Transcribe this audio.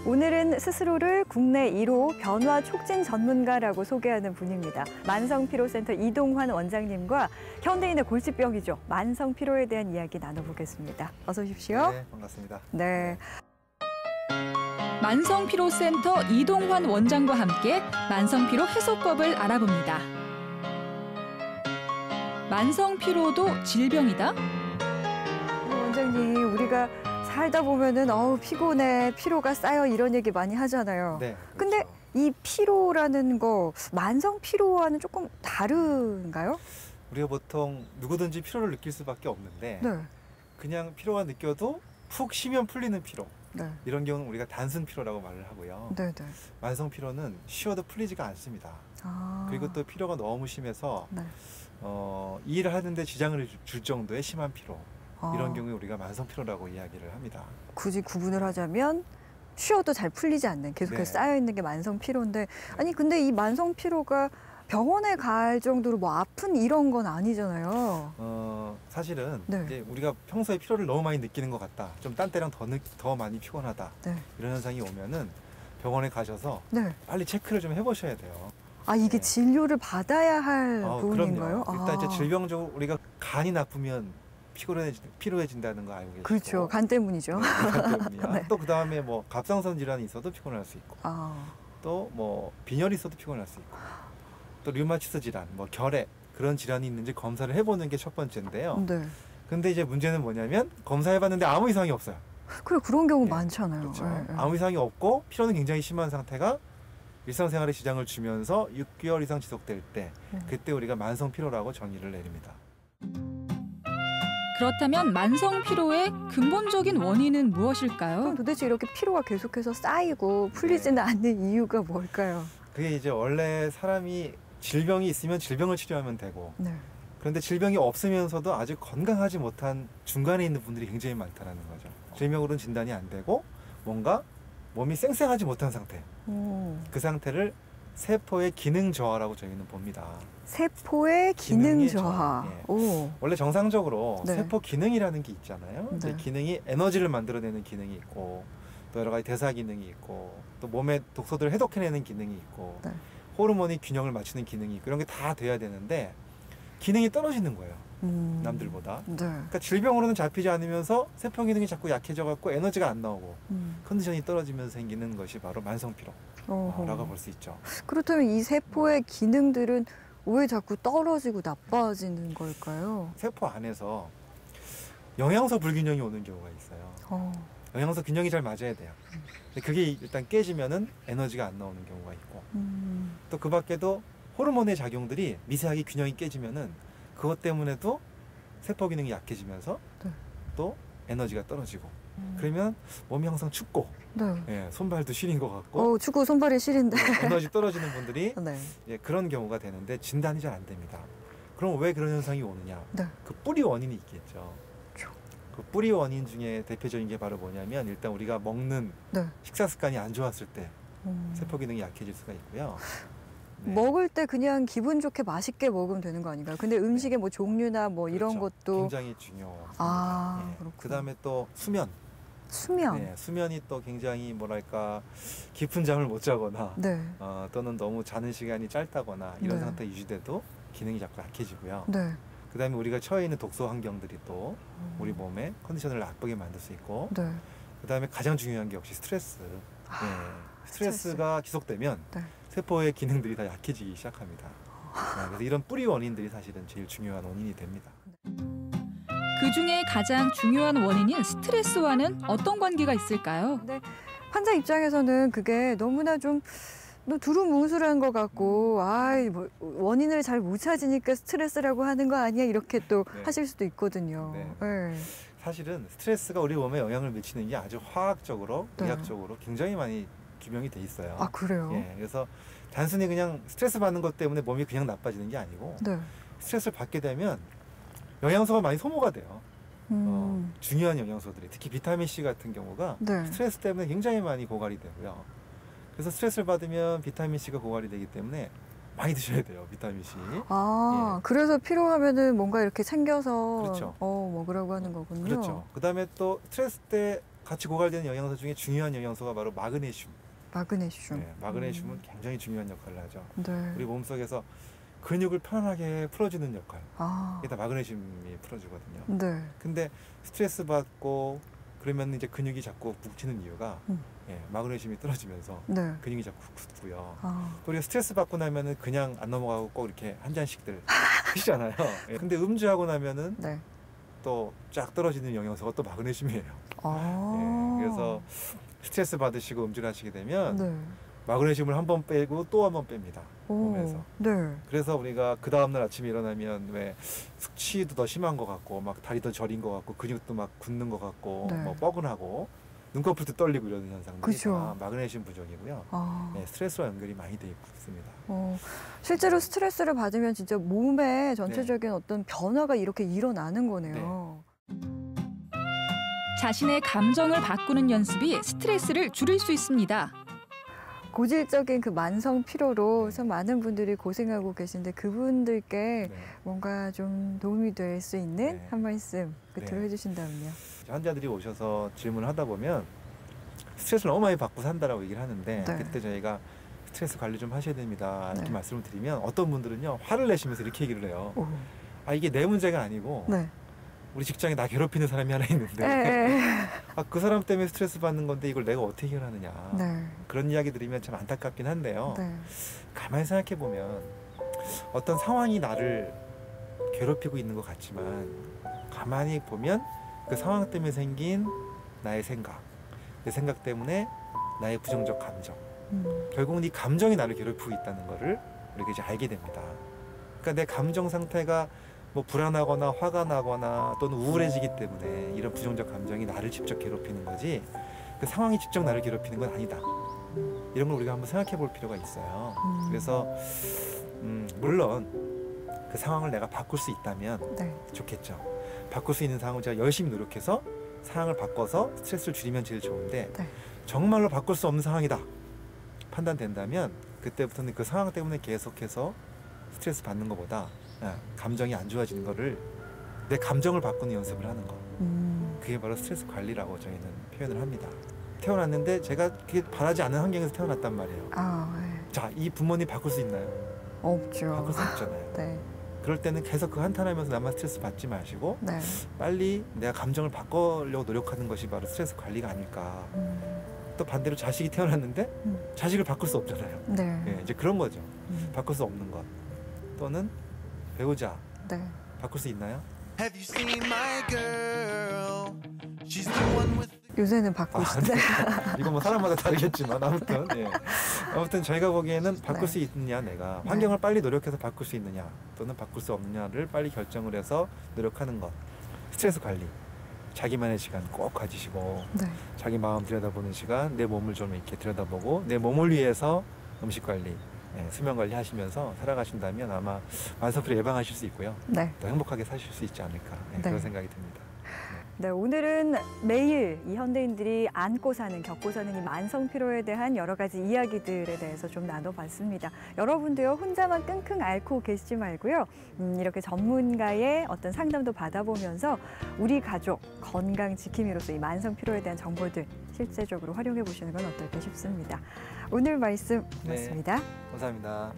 오늘은 스스로를 국내 1호 변화 촉진 전문가라고 소개하는 분입니다. 만성피로센터 이동환 원장님과 현대인의 골칫병이죠. 만성피로에 대한 이야기 나눠보겠습니다. 어서 오십시오. 네, 반갑습니다. 네. 만성피로센터 이동환 원장과 함께 만성피로 해소법을 알아봅니다. 만성피로도 질병이다? 원장님, 우리가 살다 보면은 피곤해, 피로가 쌓여 이런 얘기 많이 하잖아요. 네. 그렇죠. 근데 이 피로라는 거 만성 피로와는 조금 다른가요? 우리가 보통 누구든지 피로를 느낄 수밖에 없는데 네. 그냥 피로가 느껴도 푹 쉬면 풀리는 피로. 네. 이런 경우는 우리가 단순 피로라고 말을 하고요. 네, 네. 만성 피로는 쉬어도 풀리지가 않습니다. 아. 그리고 또 피로가 너무 심해서 네. 일을 하는데 지장을 줄 정도의 심한 피로. 아. 이런 경우에 우리가 만성 피로라고 이야기를 합니다. 굳이 구분을 하자면 쉬어도 잘 풀리지 않는 계속해서 네. 쌓여 있는 게 만성 피로인데 아니 근데 이 만성 피로가 병원에 갈 정도로 뭐 아픈 이런 건 아니잖아요. 사실은 네. 이제 우리가 평소에 피로를 너무 많이 느끼는 것 같다. 좀 딴 때랑 더 많이 피곤하다. 네. 이런 현상이 오면은 병원에 가셔서 네. 빨리 체크를 좀 해보셔야 돼요. 아 이게 네. 진료를 받아야 할 부분인가요? 그럼요. 일단 이제 질병적으로 우리가 간이 나쁘면 피로해진다는 거 알고 계시고. 그렇죠. 간 때문이죠. 네, 간 때문이야. 네. 또 그 다음에 뭐 갑상선 질환이 있어도 피곤할 수 있고, 아. 또 뭐 빈혈이 있어도 피곤할 수 있고, 또 류마티스 질환, 뭐 결핵 그런 질환이 있는지 검사를 해보는 게 첫 번째인데요. 네. 근데 이제 문제는 뭐냐면 검사해봤는데 아무 이상이 없어요. 그래 그런 경우 네. 많잖아요. 그렇죠. 네, 네. 아무 이상이 없고 피로는 굉장히 심한 상태가 일상생활에 지장을 주면서 6개월 이상 지속될 때 그때 우리가 만성 피로라고 정의를 내립니다. 그렇다면 만성피로의 근본적인 원인은 무엇일까요? 그럼 도대체 이렇게 피로가 계속해서 쌓이고 풀리지는 않는 이유가 뭘까요? 그게 이제 원래 사람이 질병이 있으면 질병을 치료하면 되고 네. 그런데 질병이 없으면서도 아직 건강하지 못한 중간에 있는 분들이 굉장히 많다는 거죠. 질병으로는 진단이 안 되고 뭔가 몸이 쌩쌩하지 못한 상태. 그 상태를 세포의 기능 저하라고 저희는 봅니다. 세포의 기능 기능의 저하. 저하. 예. 오. 원래 정상적으로 네. 세포 기능이라는 게 있잖아요. 네. 기능이 에너지를 만들어내는 기능이 있고 또 여러 가지 대사 기능이 있고 또 몸의 독소들을 해독해내는 기능이 있고 네. 호르몬이 균형을 맞추는 기능이 있고 이런 게 다 돼야 되는데 기능이 떨어지는 거예요. 남들보다. 네. 그러니까 질병으로는 잡히지 않으면서 세포 기능이 자꾸 약해져 갖고 에너지가 안 나오고 컨디션이 떨어지면서 생기는 것이 바로 만성 피로라고 볼 수 있죠. 그렇다면 이 세포의 기능들은 왜 자꾸 떨어지고 나빠지는 걸까요? 세포 안에서 영양소 불균형이 오는 경우가 있어요. 영양소 균형이 잘 맞아야 돼요. 근데 그게 일단 깨지면은 에너지가 안 나오는 경우가 있고 또 그 밖에도 호르몬의 작용들이 미세하게 균형이 깨지면은 그것 때문에도 세포 기능이 약해지면서 네. 또 에너지가 떨어지고 그러면 몸이 항상 춥고 네. 예, 손발도 시린 것 같고 축구 손발이 시린데. 에너지 떨어지는 분들이 네. 예, 그런 경우가 되는데 진단이 잘 안 됩니다. 그럼 왜 그런 현상이 오느냐? 네. 그 뿌리 원인이 있겠죠. 그렇죠. 그 뿌리 원인 중에 대표적인 게 바로 뭐냐면 일단 우리가 먹는 네. 식사 습관이 안 좋았을 때 세포 기능이 약해질 수가 있고요. 네. 먹을 때 그냥 기분 좋게 맛있게 먹으면 되는 거 아닌가요? 근데 음식의 뭐 종류나 뭐 이런 그렇죠. 것도 굉장히 중요합니다. 아, 예. 그렇구나. 그다음에 또 수면. 수면. 네, 수면이 또 굉장히 뭐랄까 깊은 잠을 못 자거나 네. 또는 너무 자는 시간이 짧다거나 이런 네. 상태 유지돼도 기능이 자꾸 약해지고요. 네. 그다음에 우리가 처해 있는 독소 환경들이 또 우리 몸의 컨디션을 나쁘게 만들 수 있고 네. 그다음에 가장 중요한 게 역시 스트레스. 스트레스가 지속되면 네. 세포의 기능들이 다 약해지기 시작합니다. 그래서 이런 뿌리 원인들이 사실은 제일 중요한 원인이 됩니다. 그중에 가장 중요한 원인인 스트레스와는 어떤 관계가 있을까요? 근데 환자 입장에서는 그게 너무나 좀 두루뭉술한 것 같고 뭐 원인을 잘 못 찾으니까 스트레스라고 하는 거 아니야 이렇게 또 네. 하실 수도 있거든요. 네. 네. 사실은 스트레스가 우리 몸에 영향을 미치는 게 아주 화학적으로, 네. 의학적으로 굉장히 많이 규명이 돼 있어요. 아 그래요? 예, 그래서 단순히 그냥 스트레스 받는 것 때문에 몸이 그냥 나빠지는 게 아니고 네. 스트레스를 받게 되면 영양소가 많이 소모가 돼요. 중요한 영양소들이 특히 비타민 C 같은 경우가 네. 스트레스 때문에 굉장히 많이 고갈이 되고요. 그래서 스트레스를 받으면 비타민 C가 고갈이 되기 때문에 많이 드셔야 돼요, 비타민 C. 예. 그래서 필요하면은 뭔가 이렇게 챙겨서 그렇죠. 먹으라고 하는 거군요. 그렇죠. 그다음에 또 스트레스 때 같이 고갈되는 영양소 중에 중요한 영양소가 바로 마그네슘. 마그네슘. 네, 마그네슘은 굉장히 중요한 역할을 하죠. 네. 우리 몸속에서 근육을 편안하게 풀어주는 역할. 아. 이게 다 마그네슘이 풀어주거든요. 네. 근데 스트레스 받고 그러면 이제 근육이 자꾸 굽치는 이유가 예, 마그네슘이 떨어지면서 네. 근육이 자꾸 굳고요. 아. 또 우리가 스트레스 받고 나면은 그냥 안 넘어가고 꼭 이렇게 한 잔씩들 하시잖아요. 예. 근데 음주하고 나면은 네. 또 쫙 떨어지는 영양소가 또 마그네슘이에요. 아. 예, 그래서 스트레스 받으시고 음주를 하시게 되면 네. 마그네슘을 한 번 빼고 또 한 번 뺍니다. 몸에서. 네. 그래서 우리가 그 다음날 아침에 일어나면 왜 숙취도 더 심한 것 같고 막 다리 더 저린 것 같고 근육도 막 굳는 것 같고 네. 뭐 뻐근하고 눈꺼풀도 떨리고 이런 현상들이 그죠. 다 마그네슘 부족이고요. 아. 네, 스트레스와 연결이 많이 돼 있습니다. 실제로 스트레스를 받으면 진짜 몸에 전체적인 어떤 변화가 이렇게 일어나는 거네요. 자신의 감정을 바꾸는 연습이 스트레스를 줄일 수 있습니다. 고질적인 그 만성 피로로 네. 참 많은 분들이 고생하고 계신데 그분들께 네. 뭔가 좀 도움이 될 수 있는 네. 한 말씀 끝으로 네. 해주신다면요. 환자들이 오셔서 질문을 하다 보면 스트레스를 너무 많이 받고 산다라고 얘기를 하는데 네. 그때 저희가 스트레스 관리 좀 하셔야 됩니다 이렇게 네. 말씀을 드리면 어떤 분들은요 화를 내시면서 이렇게 얘기를 해요. 오. 아 이게 내 문제가 아니고 네. 우리 직장에 나 괴롭히는 사람이 하나 있는데 네. 아, 그 사람 때문에 스트레스 받는 건데 이걸 내가 어떻게 해결하느냐 네. 그런 이야기 들으면 참 안타깝긴 한데요. 네. 가만히 생각해 보면 어떤 상황이 나를 괴롭히고 있는 것 같지만 가만히 보면 그 상황 때문에 생긴 나의 생각, 내 생각 때문에 나의 부정적 감정, 결국은 이 감정이 나를 괴롭히고 있다는 거를 우리가 이제 알게 됩니다. 그러니까 내 감정 상태가 뭐 불안하거나 화가 나거나 또는 우울해지기 때문에 이런 부정적 감정이 나를 직접 괴롭히는 거지 그 상황이 직접 나를 괴롭히는 건 아니다. 이런 걸 우리가 한번 생각해 볼 필요가 있어요. 그래서 물론 그 상황을 내가 바꿀 수 있다면 네. 좋겠죠. 바꿀 수 있는 상황을 제가 열심히 노력해서 상황을 바꿔서 스트레스를 줄이면 제일 좋은데 네. 정말로 바꿀 수 없는 상황이다 판단된다면 그때부터는 그 상황 때문에 계속해서 스트레스 받는 것보다 감정이 안 좋아지는 거를 내 감정을 바꾸는 연습을 하는 거 그게 바로 스트레스 관리라고 저희는 표현을 합니다. 태어났는데 제가 그게 바라지 않는 환경에서 태어났단 말이에요. 아, 네. 자, 이 부모님 바꿀 수 있나요? 없죠. 바꿀 수 없잖아요. 네. 그럴 때는 계속 그 한탄하면서 나만 스트레스 받지 마시고 네. 빨리 내가 감정을 바꾸려고 노력하는 것이 바로 스트레스 관리가 아닐까. 또 반대로 자식이 태어났는데 자식을 바꿀 수 없잖아요. 네. 예, 이제 그런 거죠. 바꿀 수 없는 것. 또는 배우자 네. 바꿀 수 있나요? Have you seen my girl? She's the one with 요새는 바꾸고 싶네. 이건 뭐 사람마다 다르겠지만 아무튼 예. 아무튼 저희가 보기에는 바꿀 네. 수 있느냐 내가 환경을 빨리 노력해서 바꿀 수 있느냐 또는 바꿀 수 없느냐를 빨리 결정을 해서 노력하는 것. 스트레스 관리. 자기만의 시간 꼭 가지시고 네. 자기 마음 들여다보는 시간, 내 몸을 좀 이렇게 들여다보고 내 몸을 위해서 음식 관리, 수면 관리 하시면서 살아가신다면 아마 만성피로 예방하실 수 있고요. 네. 더 행복하게 사실 수 있지 않을까 네. 그런 생각이 듭니다. 네, 오늘은 매일 이 현대인들이 안고 사는, 겪고 사는 이 만성 피로에 대한 여러 가지 이야기들에 대해서 좀 나눠봤습니다. 여러분도요, 혼자만 끙끙 앓고 계시지 말고요. 이렇게 전문가의 어떤 상담도 받아보면서 우리 가족 건강 지킴이로서 이 만성 피로에 대한 정보들 실제적으로 활용해 보시는 건 어떨까 싶습니다. 오늘 말씀 고맙습니다. 감사합니다.